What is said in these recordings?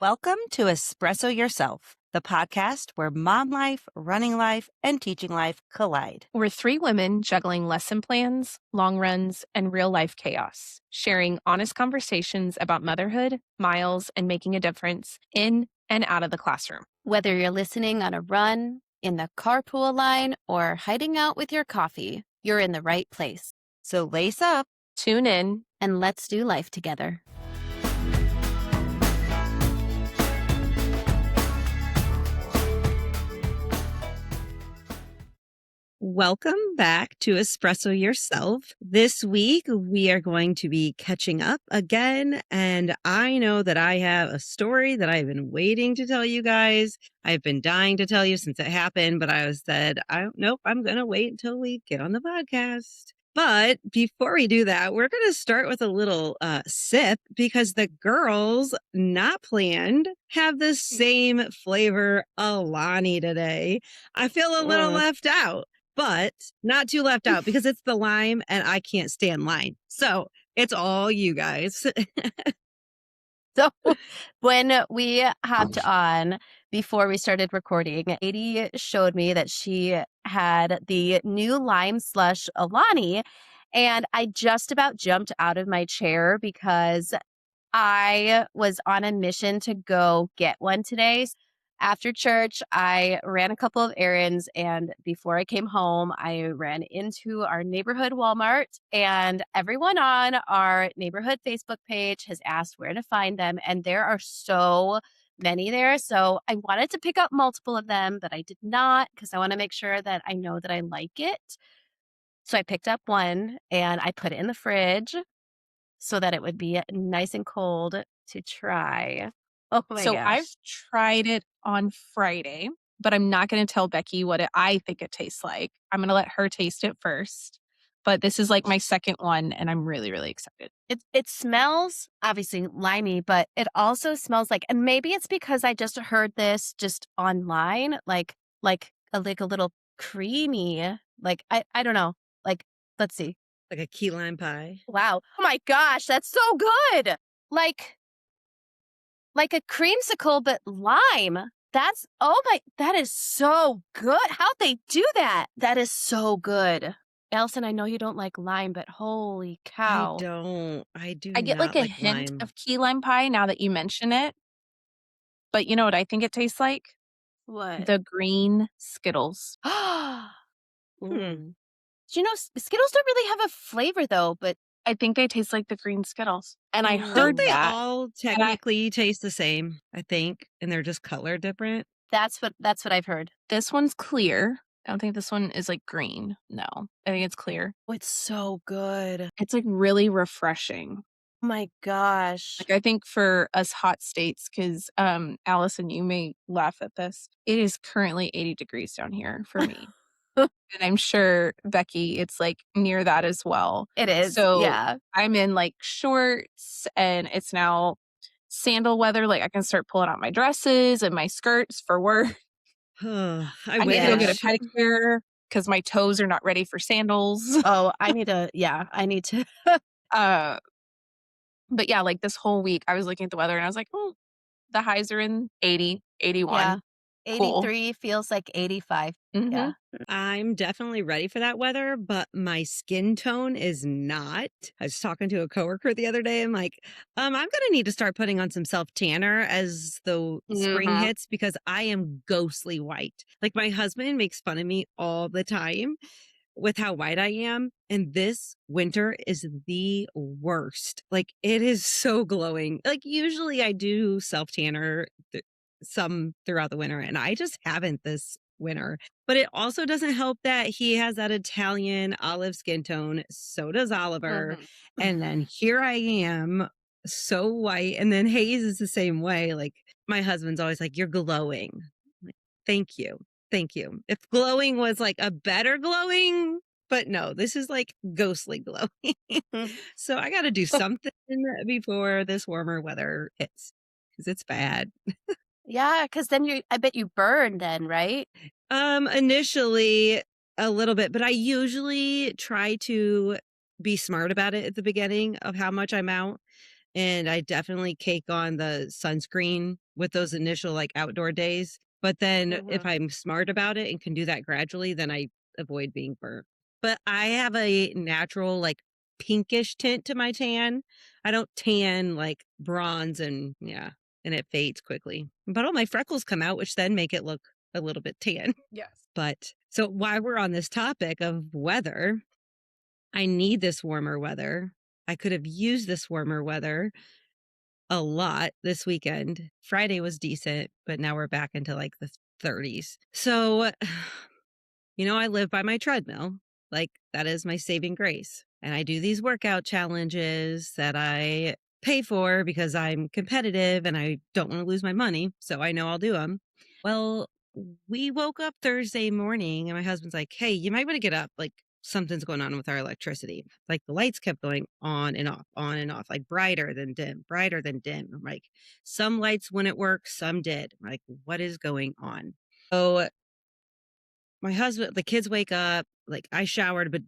Welcome to Espresso Yourself, the podcast where mom life, running life, and teaching life collide. We're three women juggling lesson plans, long runs, and real life chaos, sharing honest conversations about motherhood, miles, and making a difference in and out of the classroom. Whether you're listening on a run, in the carpool line, or hiding out with your coffee, you're in the right place. So lace up, tune in, and let's do life together. Welcome back to Espresso Yourself. This week, we are going to be catching up again, and I know that I have a story that I've been waiting to tell you guys. I've been dying to tell you since it happened, but I said, nope, I'm going to wait until we get on the podcast. But before we do that, we're going to start with a little sip because the girls, not planned, have the same flavor Alani today. I feel a little left out. But not too left out because it's the lime and I can't stand lime. So it's all you guys. So when we hopped on before we started recording, Katie showed me that she had the new Lime Slush Alani. And I just about jumped out of my chair because I was on a mission to go get one today. After church, I ran a couple of errands, and before I came home, I ran into our neighborhood Walmart, and everyone on our neighborhood Facebook page has asked where to find them, and there are so many there. So I wanted to pick up multiple of them, but I did not because I want to make sure that I know that I like it. So I picked up one, and I put it in the fridge so that it would be nice and cold to try. Oh my gosh. I've tried it on Friday, but I'm not going to tell Becky what I think it tastes like. I'm going to let her taste it first. But this is like my second one, and I'm really, really excited. It smells obviously limey, but it also smells like, and maybe it's because I just heard this just online, like a little creamy, like I don't know, like let's see, like a key lime pie. Wow! Oh my gosh, that's so good! Like a creamsicle, but lime. That is so good. How'd they do that? That is so good. Allyson, I know you don't like lime, but holy cow. I do I get not like a like hint lime. of key lime pie now that you mention it. But you know what I think it tastes like? What? The green Skittles. Do you know, Skittles don't really have a flavor though, but I think they taste like the green Skittles. And I heard don't they that. all technically taste the same, I think, and they're just color different? That's what I've heard. This one's clear. I don't think this one is like green. No, I think it's clear. Oh, it's so good. It's like really refreshing. Oh my gosh. Like I think for us hot states, because Allyson, you may laugh at this. It is currently 80 degrees down here for me. And I'm sure, Becky, it's like near that as well. It is. So yeah. I'm in like shorts and it's now sandal weather. Like I can start pulling out my dresses and my skirts for work. I need to go get a pedicure because my toes are not ready for sandals. Oh, I need to. But yeah, like this whole week I was looking at the weather and I was like, oh, the highs are in 80, 81. Yeah. Cool. 83 feels like 85. Mm-hmm. Yeah. I'm definitely ready for that weather, but my skin tone is not. I was talking to a coworker the other day. I'm like, I'm going to need to start putting on some self tanner as the spring hits because I am ghostly white. Like my husband makes fun of me all the time with how white I am. And this winter is the worst. Like it is so glowing. Like usually I do self tanner some throughout the winter and I just haven't this winter. But it also doesn't help that he has that Italian olive skin tone. So does Oliver. And then here I am so white. And then Hayes is the same way. Like my husband's always like, you're glowing. I'm like, thank you. Thank you. If glowing was like a better glowing, but no, this is like ghostly glowing. So I got to do something before this warmer weather hits because it's bad. Yeah, because then I bet you burn then, right? Initially a little bit, but I usually try to be smart about it at the beginning of how much I'm out and I definitely cake on the sunscreen with those initial like outdoor days. But then if Mhm. I'm smart about it and can do that gradually, then I avoid being burnt. But I have a natural like pinkish tint to my tan. I don't tan like bronze and yeah, and it fades quickly. But all my freckles come out, which then make it look a little bit tan. Yes. But so while we're on this topic of weather, I need this warmer weather. I could have used this warmer weather a lot this weekend. Friday was decent, but now we're back into like the 30s. So, I live by my treadmill. Like that is my saving grace. And I do these workout challenges that I pay for because I'm competitive and I don't want to lose my money. So I know I'll do them. Well, we woke up Thursday morning and my husband's like, "Hey, you might want to get up. Like something's going on with our electricity." Like the lights kept going on and off, like brighter than dim, brighter than dim. I'm like, some lights wouldn't work, some did. I'm like, what is going on? So my husband, the kids wake up, like I showered, but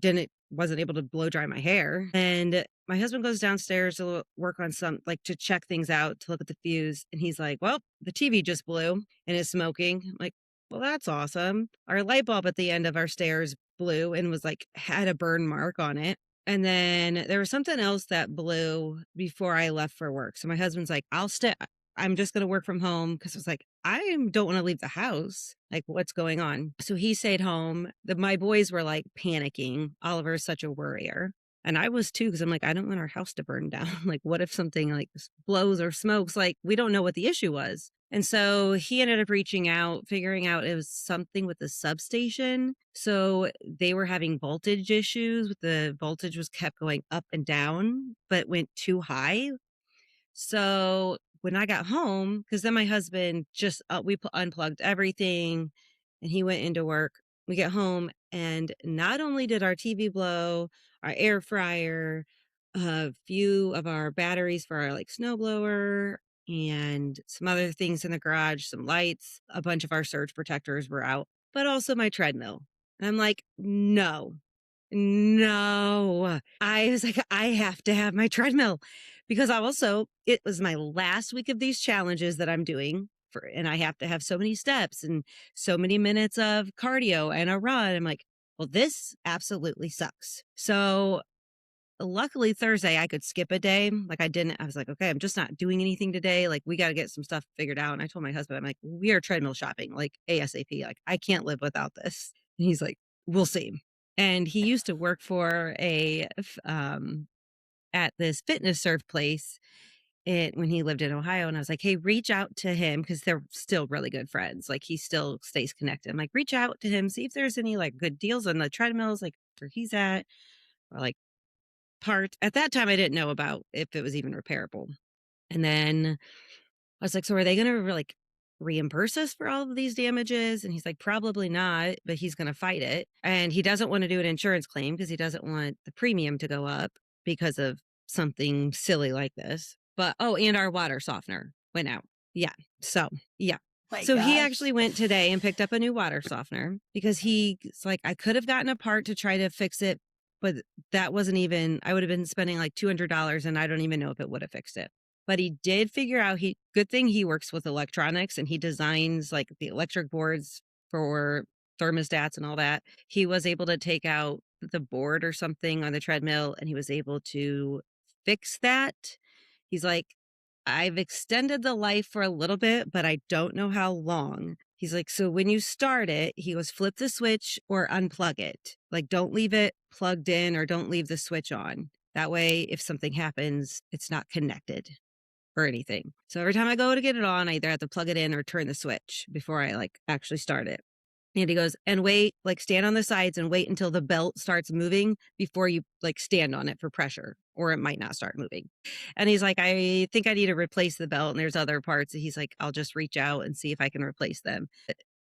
wasn't able to blow dry my hair. And my husband goes downstairs to work on like to check things out, to look at the fuse. And he's like, "Well, the TV just blew and is smoking." I'm like, "Well, that's awesome." Our light bulb at the end of our stairs blew and was like, had a burn mark on it. And then there was something else that blew before I left for work. So my husband's like, "I'll stay. I'm just going to work from home," because it's like, I don't want to leave the house. Like, what's going on? So he stayed home. My boys were like panicking. Oliver is such a worrier. And I was too, because I'm like, I don't want our house to burn down. Like, what if something like blows or smokes? Like, we don't know what the issue was. And so he ended up reaching out, figuring out it was something with the substation. So they were having voltage issues. The voltage was kept going up and down, but went too high. So when I got home, because then my husband just unplugged everything, and he went into work. We get home, and not only did our TV blow, our air fryer, a few of our batteries for our like snowblower, and some other things in the garage, some lights, a bunch of our surge protectors were out, but also my treadmill. And I'm like, no, no. I was like, I have to have my treadmill because it was my last week of these challenges that I'm doing and I have to have so many steps and so many minutes of cardio and a run. I'm like, well, this absolutely sucks. So luckily Thursday I could skip a day. Like I was like, okay, I'm just not doing anything today. Like we got to get some stuff figured out. And I told my husband, I'm like, we are treadmill shopping, like ASAP. Like I can't live without this. And he's like, we'll see. And he used to work for at this fitness surf place when he lived in Ohio. And I was like, hey, reach out to him because they're still really good friends. Like he still stays connected. I'm like, reach out to him, see if there's any like good deals on the treadmills, like where he's at, or like part. At that time, I didn't know about if it was even repairable. And then I was like, so are they going to like reimburse us for all of these damages? And he's like, probably not, but he's going to fight it. And he doesn't want to do an insurance claim because he doesn't want the premium to go up because of something silly like this. But, oh, and our water softener went out. Yeah. So, yeah. My So he gosh. actually went today and picked up a new water softener because he's like, I could have gotten a part to try to fix it, but that wasn't even, I would have been spending like $200 and I don't even know if it would have fixed it. But he did figure out good thing he works with electronics and he designs like the electric boards for thermostats and all that. He was able to take out the board or something on the treadmill and he was able to fix that. He's like, I've extended the life for a little bit, but I don't know how long. He's like, so when you start it, he goes, flip the switch or unplug it. Like, don't leave it plugged in or don't leave the switch on. That way, if something happens, it's not connected or anything. So every time I go to get it on, I either have to plug it in or turn the switch before I like actually start it. And he goes, and wait, like stand on the sides and wait until the belt starts moving before you like stand on it for pressure, or it might not start moving. And he's like, I think I need to replace the belt. And there's other parts. He's like, I'll just reach out and see if I can replace them.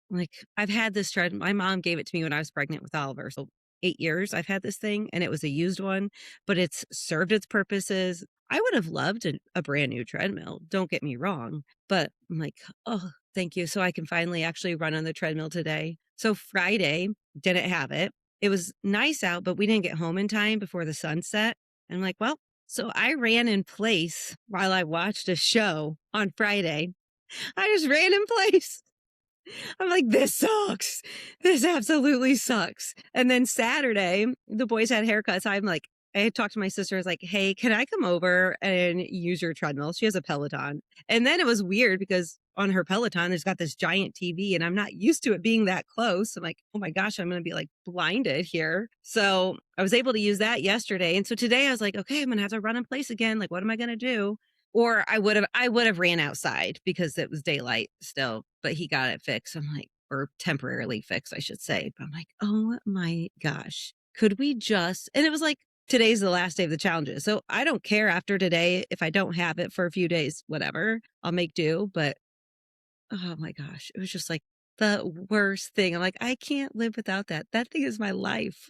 Like I've had this tread. My mom gave it to me when I was pregnant with Oliver. So 8 years I've had this thing and it was a used one, but it's served its purposes. I would have loved a brand new treadmill. Don't get me wrong. But I'm like, oh, thank you. So I can finally actually run on the treadmill today. So Friday, didn't have it. It was nice out, but we didn't get home in time before the sun set. And I'm like, well, So I ran in place while I watched a show on Friday. I just ran in place. I'm like, this sucks. This absolutely sucks. And then Saturday, the boys had haircuts. I'm like, I had talked to my sister. I was like, hey, can I come over and use your treadmill? She has a Peloton. And then it was weird because on her Peloton, there's got this giant TV and I'm not used to it being that close. I'm like, oh my gosh, I'm going to be like blinded here. So I was able to use that yesterday. And so today I was like, okay, I'm going to have to run in place again. Like, what am I going to do? Or I would have ran outside because it was daylight still, but he got it fixed. I'm like, or temporarily fixed, I should say. But I'm like, oh my gosh, could we just, and it was like, today's the last day of the challenges. So I don't care after today if I don't have it for a few days, whatever, I'll make do. But oh my gosh, it was just like the worst thing. I'm like, I can't live without that. That thing is my life.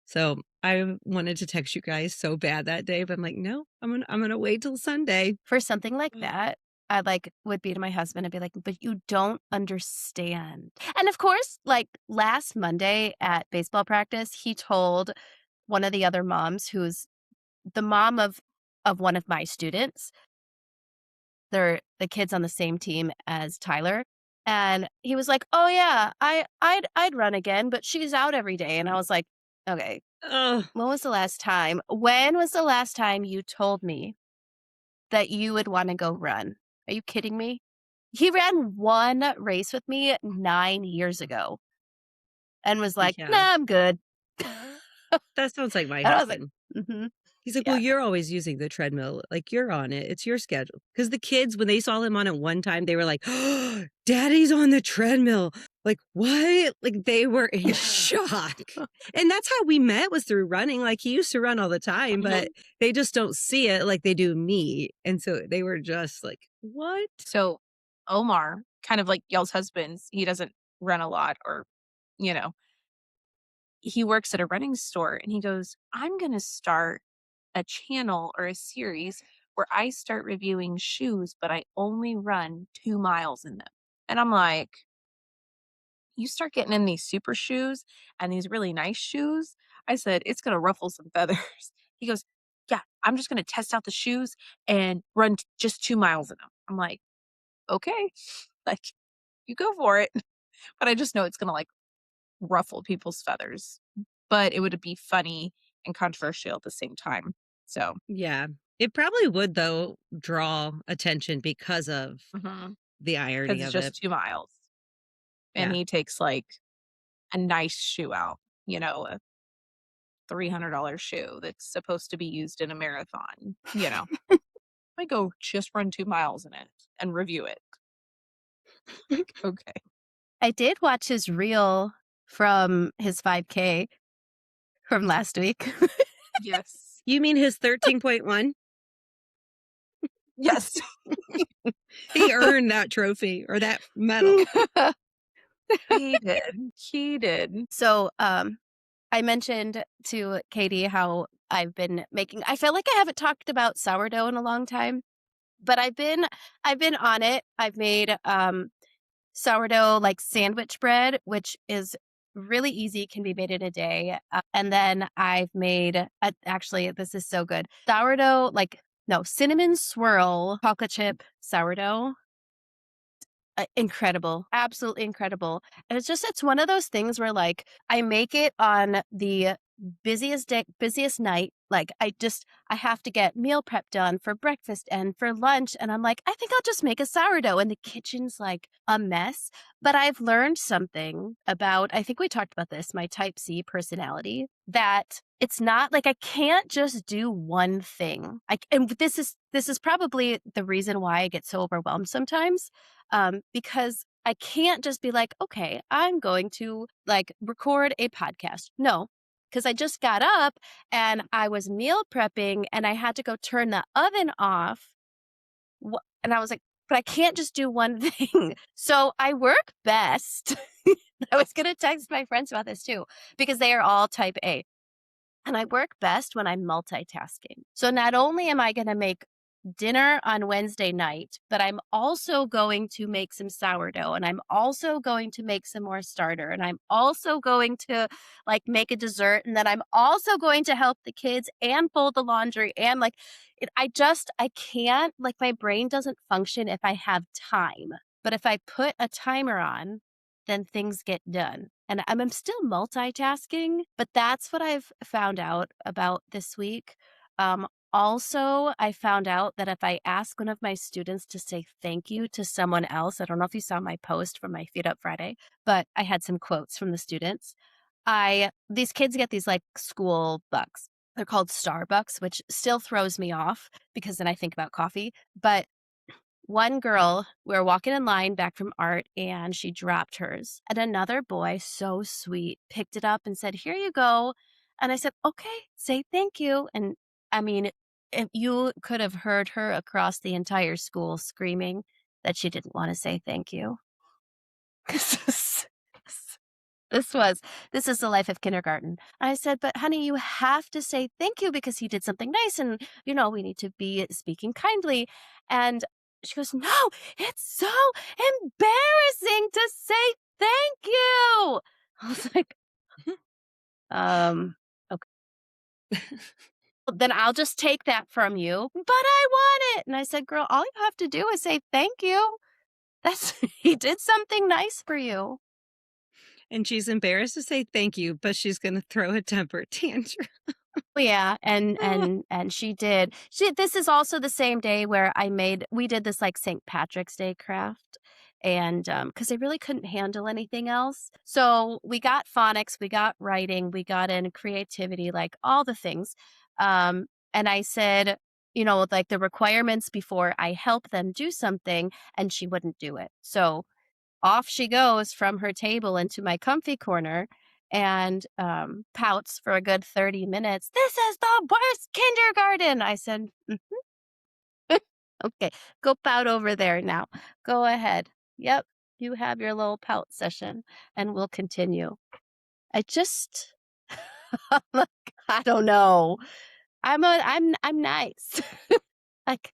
So I wanted to text you guys so bad that day, but I'm like, no, I'm gonna wait till Sunday. For something like that, I would be to my husband and be like, but you don't understand. And of course, like last Monday at baseball practice, he told one of the other moms, who's the mom of one of my students. They're the kids on the same team as Tyler. And he was like, oh yeah, I'd run again, but she's out every day. And I was like, okay, Oh, when was the last time you told me that you would want to go run? Are you kidding me? He ran one race with me 9 years ago and was like, yeah. nah, I'm good. That sounds like my And I was like, husband. mm-hmm. He's like, well, Yeah. you're always using the treadmill. Like, you're on it. It's your schedule. Because the kids, when they saw him on it one time, they were like, oh, Daddy's on the treadmill. Like, what? Like, they were in shock. And that's how we met, was through running. Like, he used to run all the time, but they just don't see it like they do me. And so they were just like, what? So Omar, kind of like y'all's husbands, he doesn't run a lot or, you know, he works at a running store and he goes, I'm going to start a channel or a series where I start reviewing shoes, but I only run 2 miles in them. And I'm like, you start getting in these super shoes and these really nice shoes. I said, it's going to ruffle some feathers. He goes, yeah, I'm just going to test out the shoes and run just 2 miles in them. I'm like, okay, like you go for it. But I just know it's going to like ruffle people's feathers, but it would be funny and controversial at the same time. So, Yeah. It probably would, though, draw attention because of because the irony it's of just it. 2 miles and Yeah. he takes like a nice shoe out, a $300 shoe that's supposed to be used in a marathon, I go just run 2 miles in it and review it. Like, okay. I did watch his reel from his 5K from last week. Yes. You mean his 13.1? Yes. He earned that trophy or that medal. He did. He did. So, I mentioned to Katie how I've been making, I feel like I haven't talked about sourdough in a long time, but I've been on it. I've made sourdough like sandwich bread, which is really easy, can be made in a day. And then I've made, actually, this is so good. Sourdough, cinnamon swirl chocolate chip sourdough. Incredible, absolutely incredible. And it's one of those things where like I make it on the busiest night. Like I have to get meal prep done for breakfast and for lunch, and I'm like, I think I'll just make a sourdough, and the kitchen's like a mess. But I've learned something about, I think we talked about this, my type C personality, that it's not like I can't just do one thing. And this is probably the reason why I get so overwhelmed sometimes. Because I can't just be like, okay, I'm going to record a podcast. No, because I just got up and I was meal prepping and I had to go turn the oven off. And I was like, but I can't just do one thing. So I work best. I was going to text my friends about this too, because they are all type A. And I work best when I'm multitasking. So not only am I going to make dinner on Wednesday night, but I'm also going to make some sourdough, and I'm also going to make some more starter, and I'm also going to like make a dessert, and then I'm also going to help the kids and fold the laundry and like I can't, like my brain doesn't function if I have time. But if I put a timer on, then things get done. And I'm still multitasking, but that's what I've found out about this week. Also, I found out that if I ask one of my students to say thank you to someone else, I don't know if you saw my post from my Feed Up Friday, but I had some quotes from the students. These kids get these like school bucks. They're called Starbucks, which still throws me off because then I think about coffee. But one girl, we were walking in line back from art and she dropped hers. And another boy, so sweet, picked it up and said, "Here you go." And I said, "Okay, say thank you." And I mean, if you could have heard her across the entire school screaming that she didn't want to say thank you. This was this is the life of kindergarten. I said, "But honey, you have to say thank you because he did something nice and we need to be speaking kindly." And she goes, "No, it's so embarrassing to say thank you." I was like, okay. "Well, then I'll just take that from you." "But I want it." And I said, "Girl, all you have to do is say thank you. That's he did something nice for you." And she's embarrassed to say thank you, but she's going to throw a temper tantrum. Yeah, and she did. This is also the same day where we did this like St. Patrick's Day craft and because I really couldn't handle anything else. So we got phonics, we got writing, we got in creativity, like all the things. And I said, like the requirements before I help them do something, and she wouldn't do it. So off she goes from her table into my comfy corner and pouts for a good 30 minutes. "This is the worst kindergarten." I said, "Mm, okay, go pout over there now. Go ahead. Yep, you have your little pout session and we'll continue." I just, like, I don't know. I'm nice. Like,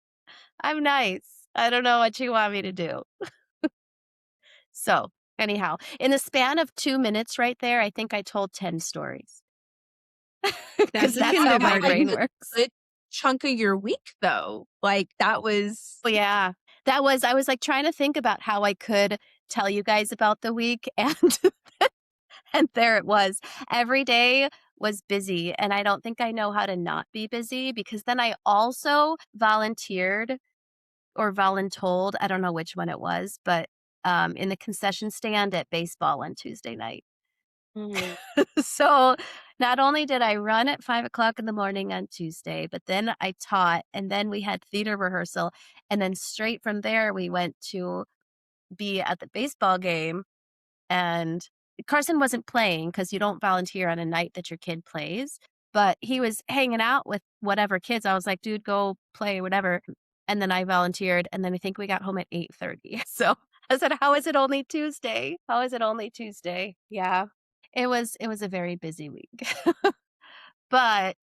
I'm nice. I don't know what you want me to do. So, anyhow, in the span of 2 minutes right there, I think I told 10 stories. That's Because a that's how my kindergarten. brain works. Good chunk of your week, though. Like, that was Well, yeah. I was, like, trying to think about how I could tell you guys about the week, and and there it was. Every day was busy, and I don't think I know how to not be busy because then I also volunteered or voluntold, I don't know which one it was, but, in the concession stand at baseball on Tuesday night. Mhm. So not only did I run at 5 o'clock in the morning on Tuesday, but then I taught, and then we had theater rehearsal. And then straight from there, we went to be at the baseball game. And Carson wasn't playing because you don't volunteer on a night that your kid plays, but he was hanging out with whatever kids. I was like, "Dude, go play, whatever." And then I volunteered. And then I think we got home at 8:30. So I said, "How is it only Tuesday? How is it only Tuesday?" Yeah. It was a very busy week. But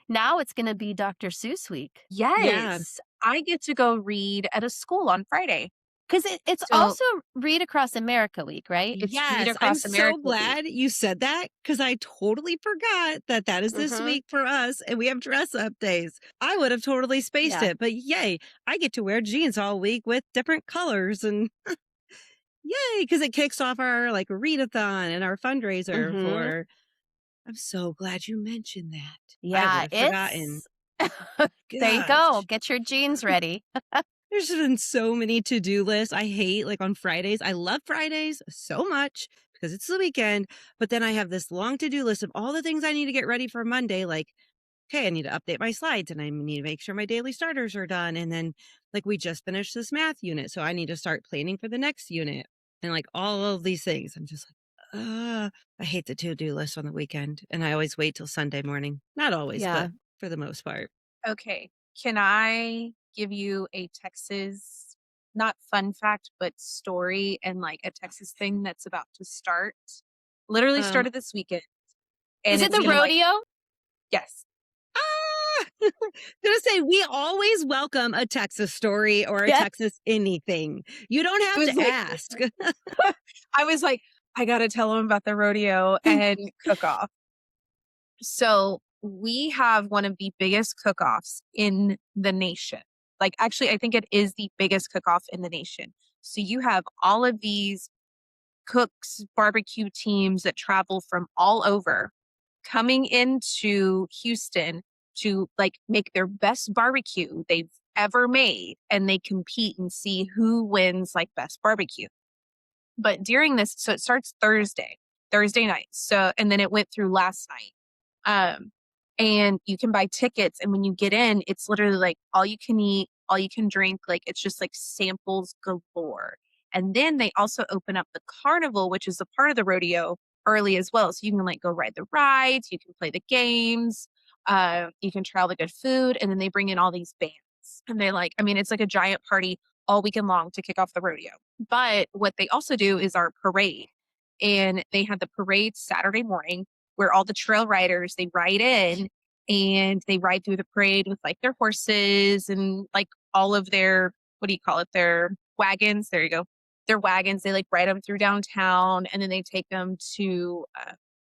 now it's gonna be Dr. Seuss week. Yeah, Yes. I get to go read at a school on Friday. 'Cause it's So, also Read Across America week, right? it's Read yes. I'm Across so America Week. glad you said that because I totally forgot that that is this Mhm. week for us and we have dress up days. I would have totally spaced Yeah. it, but yay, I get to wear jeans all week with different colors and yay, because it kicks off our like readathon and our fundraiser Mhm. for. I'm so glad you mentioned that. I would Yeah, have forgotten. it's there you go. Gosh. Get your jeans ready. There's been so many to-do lists. I hate like on Fridays. I love Fridays so much because it's the weekend, but then I have this long to-do list of all the things I need to get ready for Monday. Like, okay, I need to update my slides and I need to make sure my daily starters are done. And then like we just finished this math unit, so I need to start planning for the next unit and like all of these things. I'm just like, I hate the to-do list on the weekend. And I always wait till Sunday morning. Not always, Yeah. but for the most part. Okay. Can I give you a Texas, not fun fact, but story and like a Texas thing that's about to start? Literally Um, started this weekend. Is And it it's the gonna like, rodeo? yes. Gonna say we always welcome a Texas story or a Yes. Texas anything. You don't It have was to like ask. I was like, I gotta tell them about the rodeo and cook off. So we have one of the biggest cook-offs in the nation. Like, actually, I think it is the biggest cook-off in the nation. So you have all of these cooks, barbecue teams that travel from all over coming into Houston to like make their best barbecue they've ever made. And they compete and see who wins like best barbecue. But during this, so it starts Thursday night. So, and then it went through last night. And you can buy tickets. And when you get in, it's literally like all you can eat, all you can drink. Like it's just like samples galore. And then they also open up the carnival, which is a part of the rodeo early as well. So you can like go ride the rides, you can play the games, you can try all the good food. And then they bring in all these bands. And they like, I mean, it's like a giant party all weekend long to kick off the rodeo. But what they also do is our parade. And they had the parade Saturday morning where all the trail riders they ride in and they ride through the parade with like their horses and like all of their what do you call it, their wagons, there you go, their wagons. They like ride them through downtown and then they take them to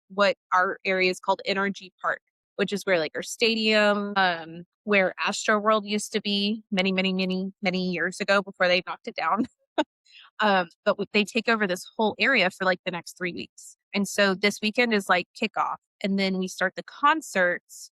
what our area is called NRG Park, which is where like our stadium, where Astro World used to be many years ago before they knocked it down. They take over this whole area for like the next 3 weeks. And so this weekend is like kickoff. And then we start the concerts.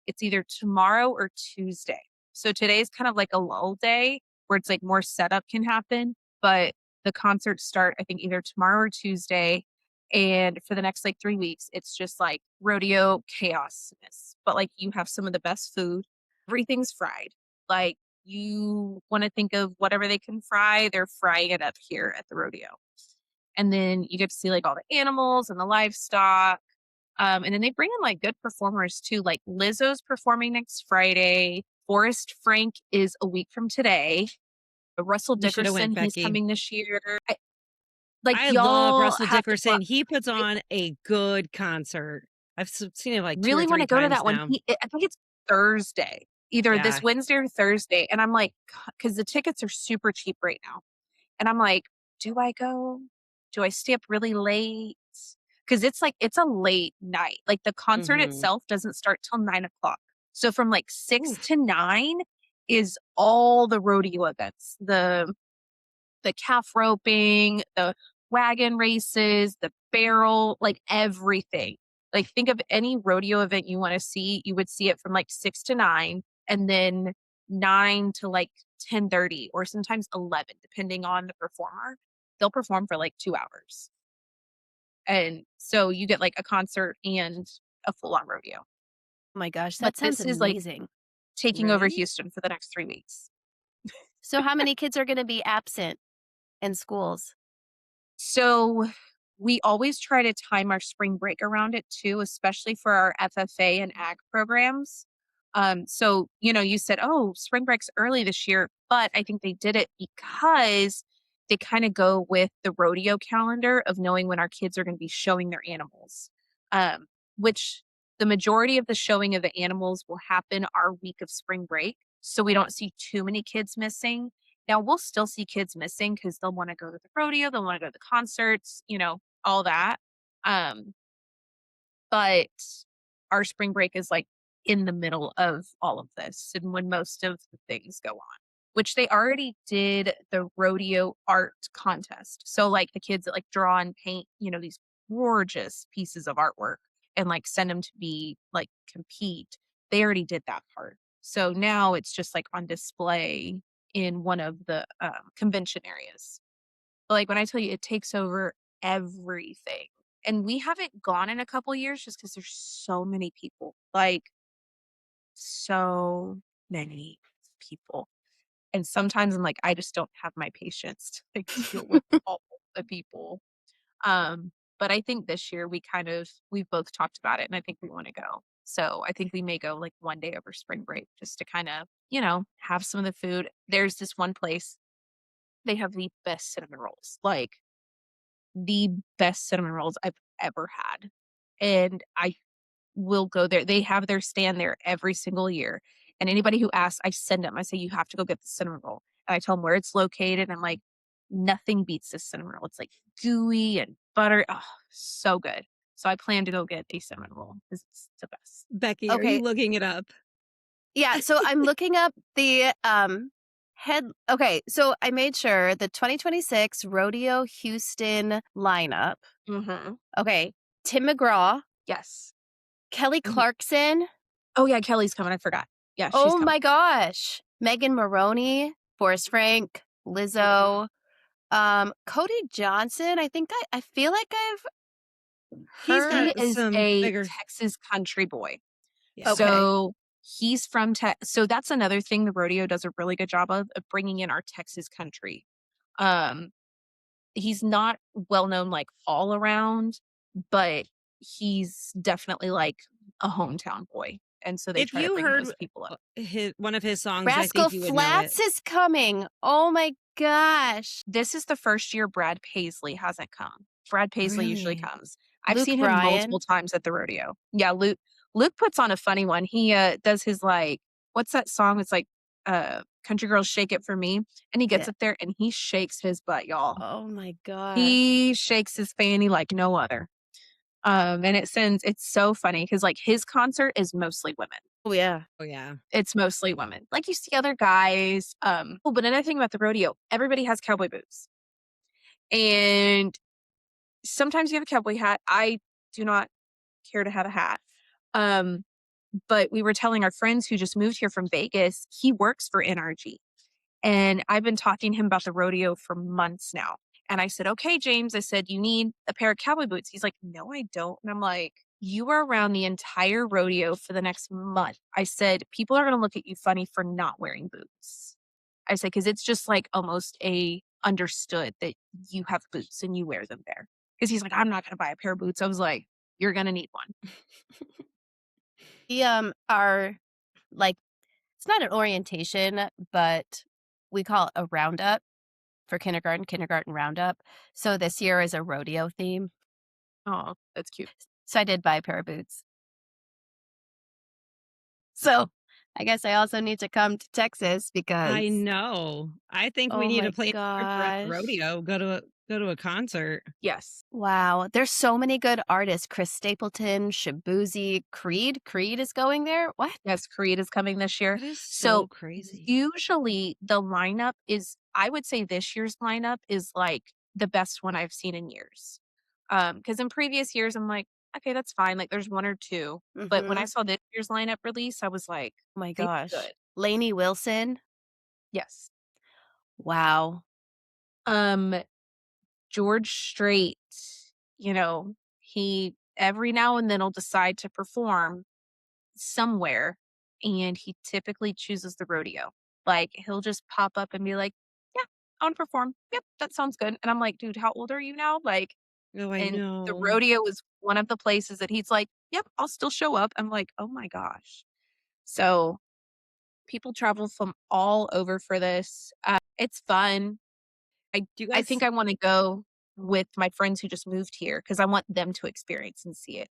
It's either tomorrow or Tuesday. So today is kind of like a lull day where it's like more setup can happen. But the concerts start, I think, either tomorrow or Tuesday. And for the next like 3 weeks, it's just like rodeo chaosness. But like you have some of the best food. Everything's fried. Like you want to think of whatever they can fry, they're frying it up here at the rodeo. And then you get to see like all the animals and the livestock. And then they bring in like good performers too. Like Lizzo's performing next Friday. Forrest Frank is a week from today. Russell You should have Dickerson, went, he's Becky. coming this year. Like I love y'all Russell have to go. Dickerson. He puts on a good concert. I've seen it like 2 or Really want 3 to go to times that one. now. I think it's Thursday, either Yeah. this Wednesday or Thursday. And I'm like, because the tickets are super cheap right now. And I'm like, do I go? Do I stay up really late? Because it's like, it's a late night. Like the concert Mhm. itself doesn't start till 9 o'clock. So from like 6 Oof. to 9 is all the rodeo events, the calf roping, the wagon races, the barrel, like everything. Like think of any rodeo event you want to see, you would see it from like 6 to 9 and then 9 to like 10:30 or sometimes 11 depending on the performer. They'll perform for like 2 hours. And so you get like a concert and a full-on rodeo. Oh my gosh, But that sounds this is like amazing. taking over Right? Houston for the next 3 weeks. So how many kids are gonna be absent in schools? So we always try to time our spring break around it too, especially for our FFA and ag programs. So, you said, oh, spring break's early this year, but I think they did it because they kind of go with the rodeo calendar of knowing when our kids are going to be showing their animals, which the majority of the showing of the animals will happen our week of spring break. So we don't see too many kids missing. Now we'll still see kids missing because they'll want to go to the rodeo, they'll want to go to the concerts, all that. Um, but our spring break is like in the middle of all of this and when most of the things go on, which they already did the rodeo art contest. So like the kids that like draw and paint, these gorgeous pieces of artwork and like send them to be like compete. They already did that part. So now it's just like on display in one of the convention areas. But like when I tell you it takes over everything. And we haven't gone in a couple years just because there's so many people. Like so many people. And sometimes I'm like, I just don't have my patience to like deal with all the people. But I think this year we've both talked about it and I think we want to go. So I think we may go like one day over spring break just to kind of, have some of the food. There's this one place, they have the best cinnamon rolls, like the best cinnamon rolls I've ever had. And I will go there. They have their stand there every single year. And anybody who asks, I send them. I say, you have to go get the cinnamon roll. And I tell them where it's located. I'm like, nothing beats this cinnamon roll. It's like gooey and butter. Oh, so good. So I plan to go get a cinnamon roll because it's the best. Becky, are Okay. you looking it up? Yeah, so I'm looking up the head. Okay, so I made sure the 2026 Rodeo Houston lineup. Mm-hmm. Okay, Tim McGraw, Yes. Kelly Mhm. Clarkson. Oh, yeah, Kelly's coming. I forgot. Yeah, she's Oh coming. my gosh, Megan Maroney, Forrest Frank, Lizzo, Cody Johnson. I think I feel like I've He's heard. He got is some a bigger. Texas country boy. Yeah. Okay. So he's from so that's another thing the rodeo does a really good job of bringing in our Texas country. He's not well known like all around, but he's definitely like a hometown boy. And so they If try to you bring heard those people up. one of his songs, I Rascal think you would know it. Flats is coming. Oh my gosh. This is the first year Brad Paisley hasn't come. Brad Paisley usually Really? comes. I've Luke seen him multiple Bryan. times at the rodeo. Yeah, Luke puts on a funny one. He does his like, what's that song? It's like Country Girls Shake It For Me. And he gets Yeah. up there and he shakes his butt, y'all. Oh my gosh. He shakes his fanny like no other. And it's so funny because like his concert is mostly women. Oh yeah. Oh yeah. It's mostly women. Like you see other guys. But another thing about the rodeo, everybody has cowboy boots. And sometimes you have a cowboy hat. I do not care to have a hat. But we were telling our friends who just moved here from Vegas, he works for NRG. And I've been talking to him about the rodeo for months now. And I said, okay, James, I said, you need a pair of cowboy boots. He's like, no, I don't. And I'm like, you are around the entire rodeo for the next month. I said, people are going to look at you funny for not wearing boots. I said, because it's just like almost a understood that you have boots and you wear them there. Because he's like, I'm not going to buy a pair of boots. I was like, you're going to need one. We are like, it's not an orientation, but we call it a roundup for kindergarten roundup. So this year is a rodeo theme. Oh, that's cute. So I did buy a pair of boots. So I guess I also need to come to Texas because I know. I think we oh need my to plan a trip around the gosh. rodeo. Go to a concert. Yes. Wow, there's so many good artists. Chris Stapleton, Shabuzi, Creed. Creed is going there. What? Yes, Creed is coming this year. That is So so crazy. usually the lineup is, I would say this year's lineup is like the best one I've seen in years. Because in previous years, I'm like, okay, that's fine. Like there's one or two. But when I Mhm. saw this year's lineup release, I was like, Oh my they did gosh. good. Lainey Wilson. Yes. Wow. George Strait, he every now and then will decide to perform somewhere and he typically chooses the rodeo. Like he'll just pop up and be like, yeah, I want to perform. Yep, that sounds good. And I'm like, dude, how old are you now? Like, Oh, I and the know. rodeo is one of the places that he's like, yep, I'll still show up. I'm like, oh my gosh. So people travel from all over for this. It's fun. I Do you I guys think I want to go with my friends who just moved here because I want them to experience and see it.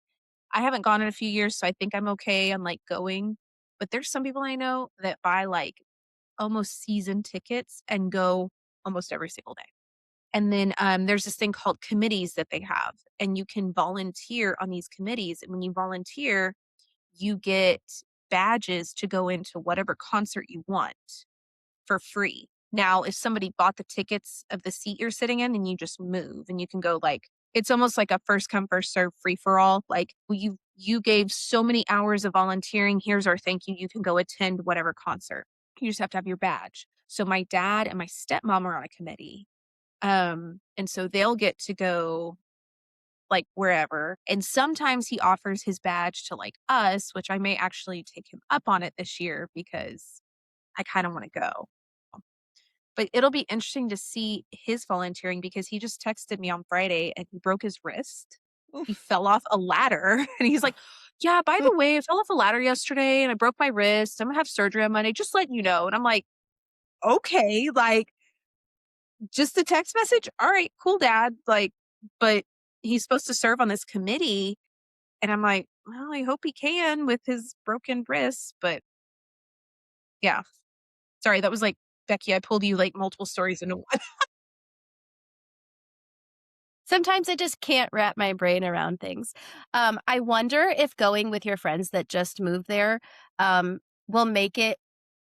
I haven't gone in a few years, so I think I'm okay on like going. But there's some people I know that buy like almost season tickets and go almost every single day. And then there's this thing called committees that they have, and you can volunteer on these committees. And when you volunteer, you get badges to go into whatever concert you want for free. Now, if somebody bought the tickets of the seat you're sitting in, then you just move and you can go like it's almost like a first come first serve free for all. Like well, you gave so many hours of volunteering. Here's our thank you. You can go attend whatever concert. You just have to have your badge. So my dad and my stepmom are on a committee. And so they'll get to go like wherever. And sometimes he offers his badge to like us, which I may actually take him up on it this year because I kind of want to go. But it'll be interesting to see his volunteering because he just texted me on Friday and he broke his wrist. He Oof. fell off a ladder and he's like, yeah, by the way, I fell off a ladder yesterday and I broke my wrist. I'm gonna have surgery on Monday, just letting you know. And I'm like, okay, like just a text message. All right, cool, dad. Like, but he's supposed to serve on this committee. And I'm like, well, I hope he can with his broken wrist. But yeah, sorry, that was like, Becky, I pulled you like multiple stories into one. Sometimes I just can't wrap my brain around things. I wonder if going with your friends that just moved there um, will make it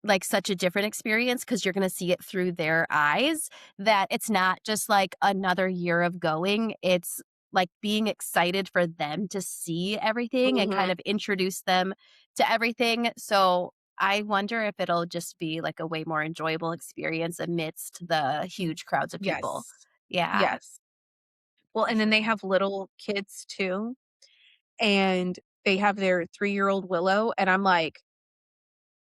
like such a different experience because you're going to see it through their eyes, that it's not just like another year of going. It's like being excited for them to see everything and kind Mhm. of introduce them to everything. So I wonder if it'll just be like a way more enjoyable experience amidst the huge crowds of people. Yes. Yeah. Yes. Well, and then they have little kids too, and they have their 3-year-old Willow, and I'm like,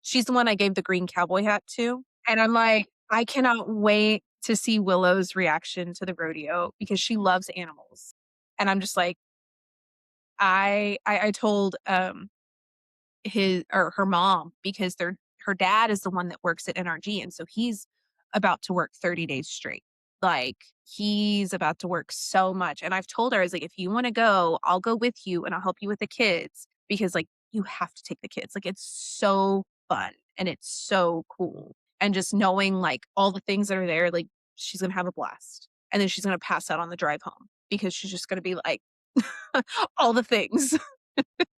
she's the one I gave the green cowboy hat to, and I'm like, I cannot wait to see Willow's reaction to the rodeo because she loves animals. And I'm just like, I told, his or her mom because her dad is the one that works at NRG, and so he's about to work 30 days straight. Like, he's about to work so much, and I've told her, I was like, "If you wanna go, I'll go with you, and I'll help you with the kids," because, like, you have to take the kids, like, it's so fun, and it's so cool, and just knowing, like, all the things that are there, like, she's gonna have a blast, and then she's gonna pass out on the drive home because she's just gonna be like, all the things.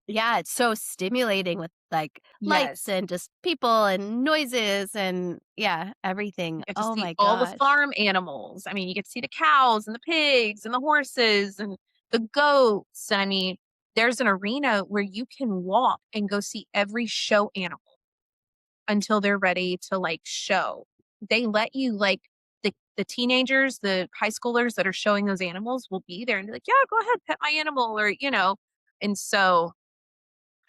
Yeah, it's so stimulating with like lights Yes. and just people and noises and yeah, everything. You get to Oh see my all the gosh. farm animals. I mean, you get to see the cows and the pigs and the horses and the goats. And I mean, there's an arena where you can walk and go see every show animal until they're ready to like show. They let you like the teenagers, the high schoolers that are showing those animals will be there and be like, yeah, go ahead, pet my animal, or you know. And so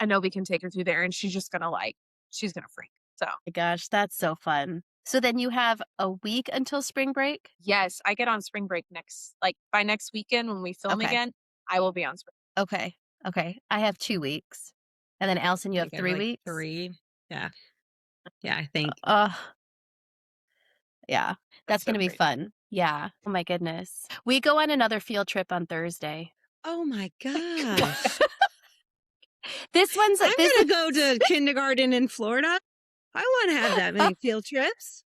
I know we can take her through there and she's just gonna like, she's gonna freak. So My gosh, that's so fun. So then you have a week until spring break? yes, I get on spring break next like, by next weekend when we film Okay. again, I will be on spring. Okay. Okay. I have 2 weeks. And then Allison, you I have think I have three like weeks? 3. Yeah. Yeah, I think. Yeah. That's That's so gonna be crazy. fun. Yeah. Oh my goodness. We go on another field trip on Thursday. Oh my gosh. This one's I'm this gonna go is to kindergarten in Florida. I wanna have that many field trips.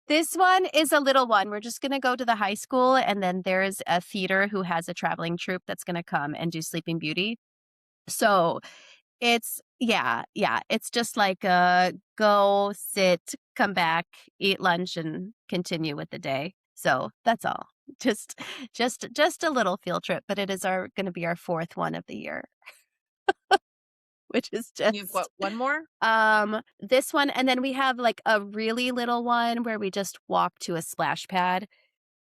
This one is a little one. We're just gonna go to the high school, and then there's a theater who has a traveling troupe that's gonna come and do Sleeping Beauty. So it's yeah, it's just like go, sit, come back, eat lunch, and continue with the day. So that's all. Just just a little field trip, but it is our gonna be our fourth one of the year, which is You have what, just one more? this one, and then we have like a really little one where we just walk to a splash pad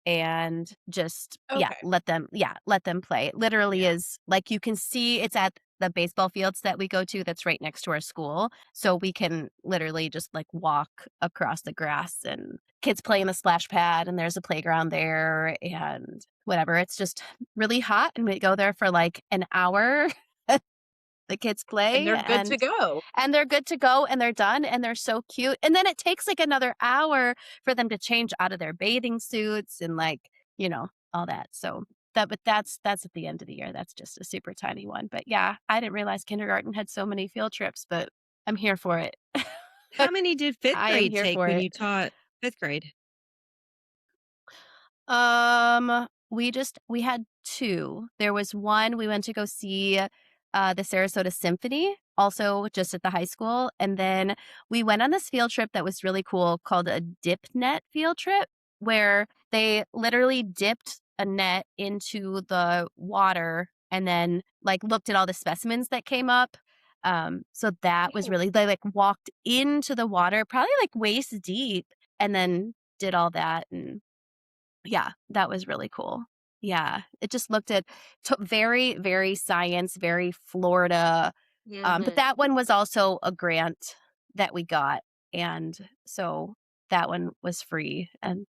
and just Okay. let them play. It literally Yeah. is like you can see it's at the baseball fields that we go to that's right next to our school. So we can literally just like walk across the grass and kids play in the splash pad and there's a playground there and whatever. It's just really hot and we go there for like an hour. The kids And play they're good to go. and they're good to go and they're done and they're so cute. And then it takes like another hour for them to change out of their bathing suits and like, all that. So that's at the end of the year. That's just a super tiny one. But yeah, I didn't realize kindergarten had so many field trips, but I'm here for it. How many did 5th I am grade here take for when it. you taught 5th grade? We had 2. There was one we went to go see, the Sarasota Symphony, also just at the high school, and then we went on this field trip that was really cool called a dip net field trip, where they literally dipped a net into the water and then, like, looked at all the specimens that came up. So that was Oh, really they, like, walked into the water, probably, like, waist deep, and then did all that and yeah, that was really cool. Yeah, it just looked at very, very science, very Florida, but mhm. that one was also a grant that we got, and so that one was free, and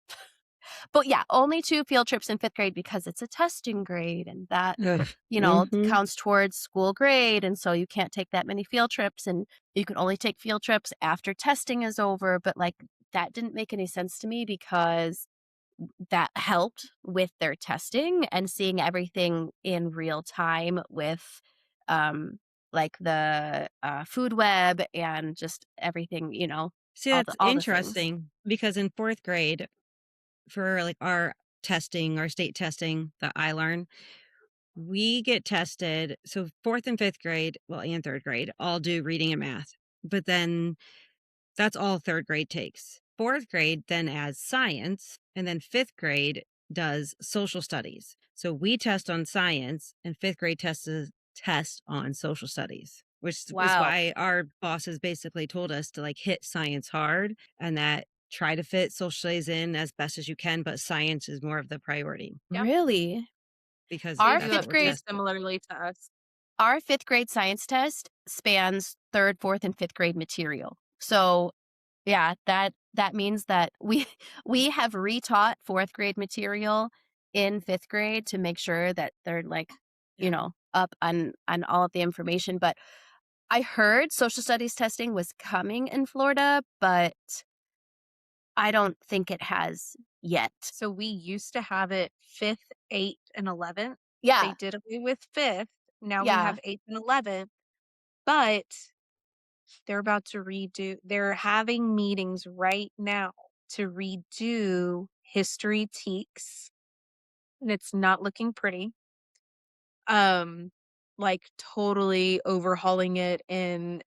but yeah, only 2 field trips in 5th grade because it's a testing grade, and that, Ugh. Mhm. counts towards school grade, and so you can't take that many field trips, and you can only take field trips after testing is over, but, like, that didn't make any sense to me because that helped with their testing and seeing everything in real time with like the food web and just everything, See, all that's the things. interesting because in fourth grade, for like our testing, our state testing that I learn, we get tested. So fourth and fifth grade, well, and third grade, all do reading and math. But then that's all third grade takes. Fourth grade then adds science, and then fifth grade does social studies. So we test on science, and fifth grade test on social studies, which is Wow. why our bosses basically told us to like hit science hard and that try to fit social studies in as best as you can, but science is more of the priority Yep. Really? because They Our do that's what fifth it we're pretty grade tested. similarly to us. our fifth grade science test spans third, fourth, and fifth grade material. So yeah, that means that we we have retaught fourth grade material in fifth grade to make sure that they're like, Yeah. up on all of the information. But I heard social studies testing was coming in Florida, but I don't think it has yet. So we used to have it 5th, 8th, and 11th. They Yeah, did away with 5th. Now we yeah. have 8th and 11th, but they're having meetings right now to redo history teaks, and it's not looking pretty. Um, like totally overhauling it and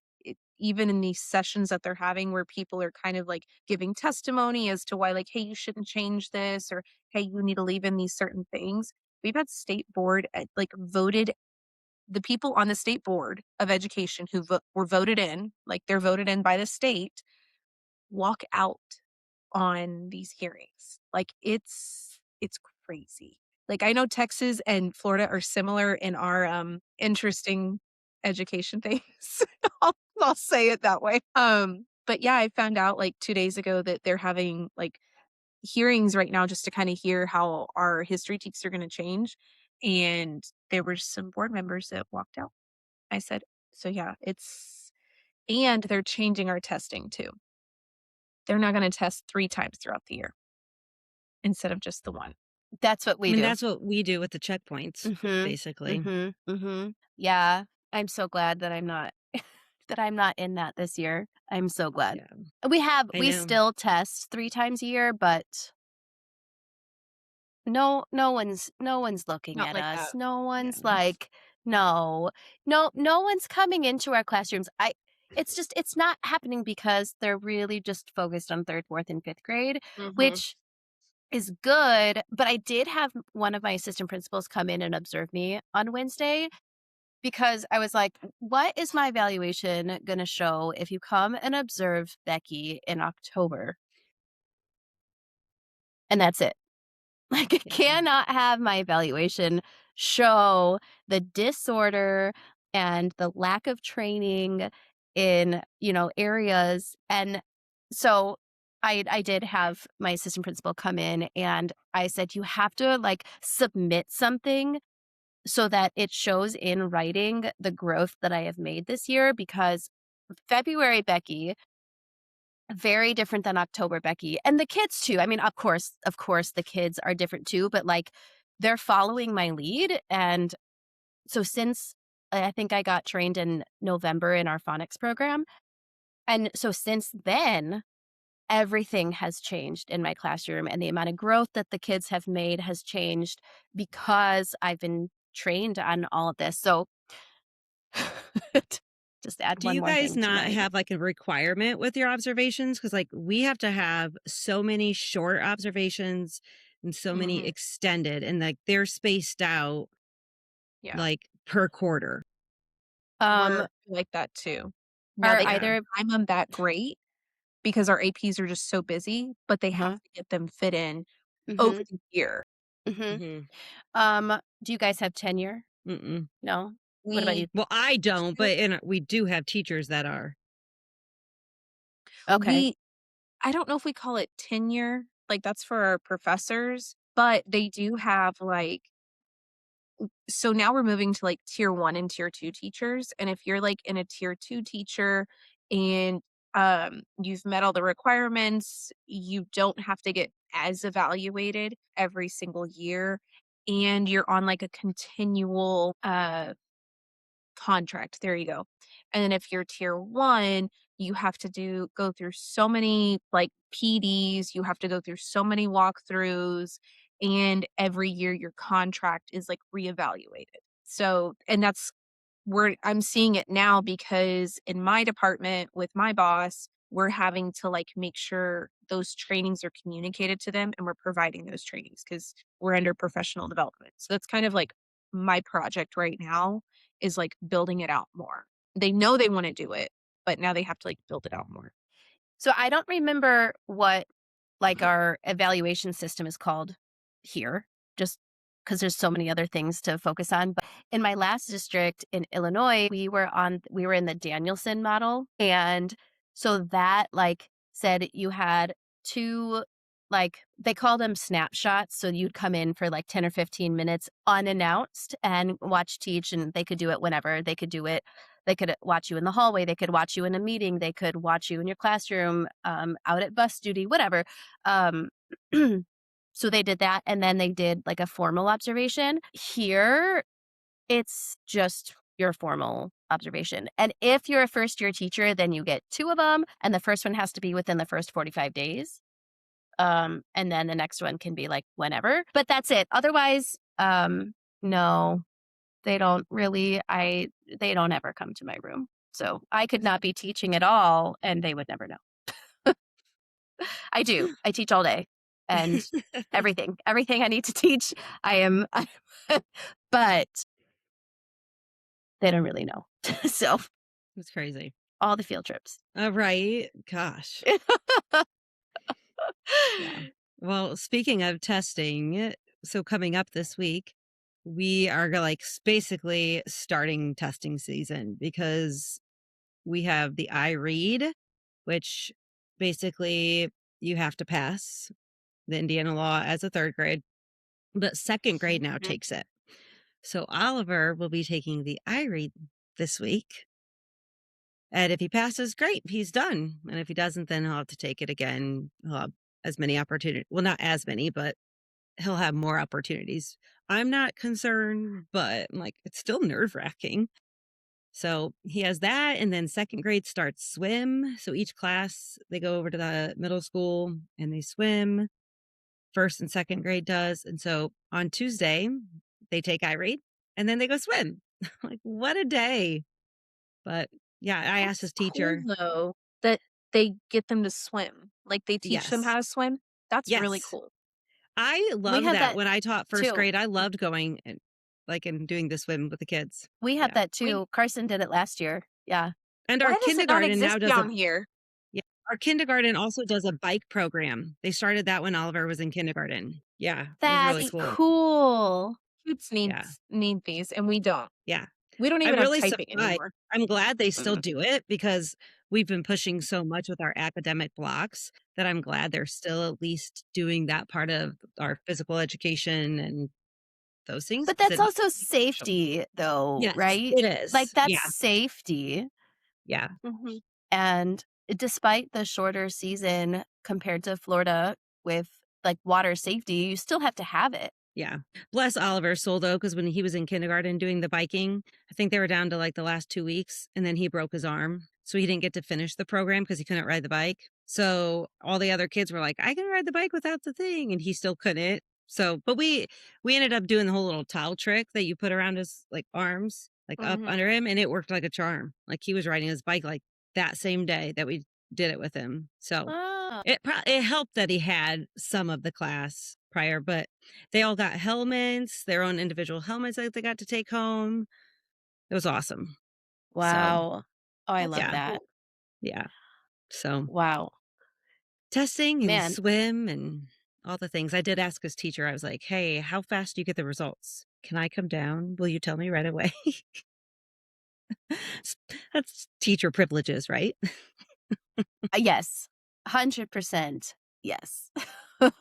even in these sessions that they're having where people are kind of like giving testimony as to why like, hey, you shouldn't change this or hey, you need to leave in these certain things. We've had state board like voted the people on the state board of education who were voted in, like they're voted in by the state, walk out on these hearings. Like it's crazy. Like I know Texas and Florida are similar in our interesting education things. I'll say it that way. But yeah, I found out like 2 days ago that they're having like hearings right now just to kind of hear how our history teachers are going to change. And there were some board members that walked out. I said, so yeah, and they're changing our testing too. They're not going to test 3 times throughout the year instead of just the one. That's what I we mean, do. that's what we do with the checkpoints, Mhm. basically. Mhm. Mhm. Yeah, I'm so glad that I'm not that I'm not in that this year. I'm so glad. Yeah, I We know. still test 3 times a year, but no one's looking Not at like us. that. No Yeah. one's like, no. No one's coming into our classrooms. It's not happening because they're really just focused on 3rd, 4th, and 5th grade, Mhm. which is good, but I did have one of my assistant principals come in and observe me on Wednesday because I was like, "What is my evaluation gonna show if you come and observe Becky in October?" And that's it. Like, I Yeah. cannot have my evaluation show the disorder and the lack of training in, areas. And so I did have my assistant principal come in and I said, you have to like submit something so that it shows in writing the growth that I have made this year because February Becky very different than October Becky, and the kids too. I mean, of course, the kids are different too, but, like, they're following my lead, and so since I think I got trained in November in our phonics program, and so since then, everything has changed in my classroom, and the amount of growth that the kids have made has changed because I've been trained on all of this, so just add Do one you more guys thing to not my have like a requirement with your observations? Because like we have to have so many short observations and so many Mhm. extended, and like they're spaced out Yeah. like per quarter. We're um, like that too. Now are they Yeah. can't either time them that great because our APs are just so busy, but they have uh-huh, to get them fit in over mhm, the year. mhm. Hmm. Do you guys have tenure? Mm-mm. No? What about you? We Well, I don't, do but we do have teachers that are. Okay. we I don't know if we call it tenure, like that's for our professors, but they do have like so now we're moving to like tier 1 and tier 2 teachers, and if you're like in a tier 2 teacher and you've met all the requirements, you don't have to get as evaluated every single year and you're on like a continual contract. There you go. And then if you're tier 1, you have to go through so many like PDs, you have to go through so many walkthroughs, and every year your contract is like reevaluated. So, and that's where I'm seeing it now because in my department with my boss, we're having to like make sure those trainings are communicated to them and we're providing those trainings because we're under professional development. So that's kind of like my project right now is like building it out more. They know they want to do it, but now they have to like build it out more. So I don't remember what like our evaluation system is called here, just because there's so many other things to focus on. But in my last district in Illinois, we were in the Danielson model. And so that like said you had two, like they call them snapshots. So you'd come in for like 10 or 15 minutes unannounced and watch teach, and they could do it whenever. They could do it. They could watch you in the hallway. They could watch you in a meeting. They could watch you in your classroom, out at bus duty, whatever. Um, so they did that. And then they did like a formal observation. Here, it's just your formal observation. And if you're a first year teacher, then you get 2 of them. And the first one has to be within the first 45 days. And then the next one can be like whenever. But that's it. Otherwise, no. They don't really, they don't ever come to my room. So I could not be teaching at all and they would never know. I do. I teach all day and everything I need to teach. But they don't really know. So It's crazy. all the field trips. Right. Gosh. Yeah. Well, speaking of testing, so coming up this week, we are like basically starting testing season because we have the iRead, which basically you have to pass the Indiana law as a 3rd grade, but 2nd grade now takes it. So Oliver will be taking the iRead this week. And if he passes, great, he's done. And if he doesn't, then he'll have to take it again. He'll have as many opportunities. Well, not as many, but he'll have more opportunities. I'm not concerned, but I'm like, it's still nerve wracking. So he has that. And then 2nd grade starts swim. So each class, they go over to the middle school and they swim. 1st and 2nd grade does. And so on Tuesday, they take iRead and then they go swim. Like, what a day. But yeah, I asked his teacher. Cool, though, that they get them to swim. Like they teach them how to swim. That's really Yes. cool. I love had that. that When I taught 1st too. grade, I loved going and doing the swim with the kids. We had Yeah. that too. Carson did it last year. Yeah. And Why our does it not kindergarten now exist does down here? yeah, our kindergarten also does a bike program. They started that when Oliver was in kindergarten. Yeah, it was really That's cool. cool. Kids Yeah. need these, and we don't. Yeah. We don't I'm even really have typing surprised. anymore. I'm glad they still do it because we've been pushing so much with our academic blocks that I'm glad they're still at least doing that part of our physical education and those things. But 'cause that's it- also safety, though, Yes, right? it is. Like that's Yeah. safety. Yeah. And despite the shorter season compared to Florida with like water safety, you still have to have it. Yeah. Bless Oliver's soul, though, because when he was in kindergarten doing the biking, I think they were down to like the last 2 weeks, and then he broke his arm. So he didn't get to finish the program because he couldn't ride the bike. So all the other kids were like, I can ride the bike without the thing. And he still couldn't. So, but we ended up doing the whole little towel trick that you put around his like arms, like up under him, and it worked like a charm. Like he was riding his bike like that same day that we did it with him. So Oh. it helped that he had some of the class prior, but they all got helmets, their own individual helmets that they got to take home. It was awesome. Wow. Oh, I That's love yeah. that. Yeah. So Wow. testing and Man. swim and all the things. I did ask his teacher, I was like, hey, how fast do you get the results? Can I come down? Will you tell me right away? That's teacher privileges, right? Yes. 100%. Yes.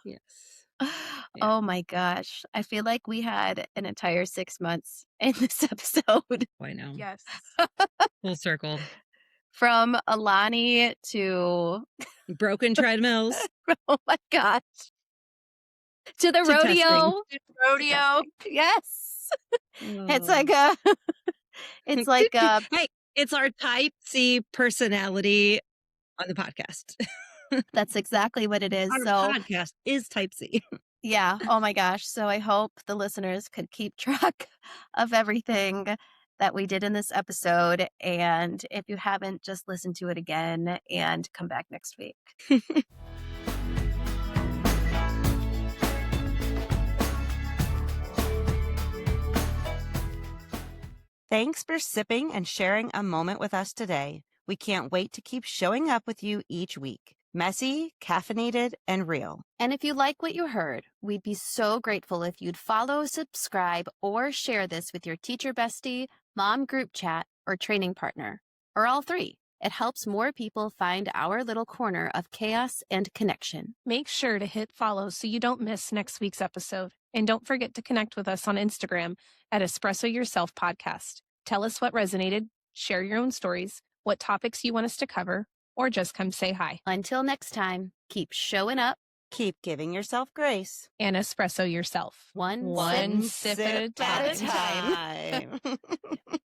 Yes. Oh my gosh. I feel like we had an entire 6 months in this episode. I know. Yes. Full circle. From Alani to Broken treadmills. oh my gosh. To the To testing. rodeo. Rodeo. Yes. It's Oh. like a It's like Hey, it's our type C personality on the podcast. that's exactly what it is. Our So podcast is type C. yeah. Oh my gosh. So I hope the listeners could keep track of everything that we did in this episode. And if you haven't, just listen to it again and come back next week. Thanks for sipping and sharing a moment with us today. We can't wait to keep showing up with you each week. Messy, caffeinated, and real. And if you like what you heard, we'd be so grateful if you'd follow, subscribe, or share this with your teacher bestie, mom group chat, or training partner, or all three. It helps more people find our little corner of chaos and connection. Make sure to hit follow so you don't miss next week's episode. And don't forget to connect with us on Instagram at Espresso Yourself Podcast. Tell us what resonated, share your own stories, what topics you want us to cover, or just come say hi. Until next time, keep showing up. Keep giving yourself grace. And espresso yourself. One sip at a At a time.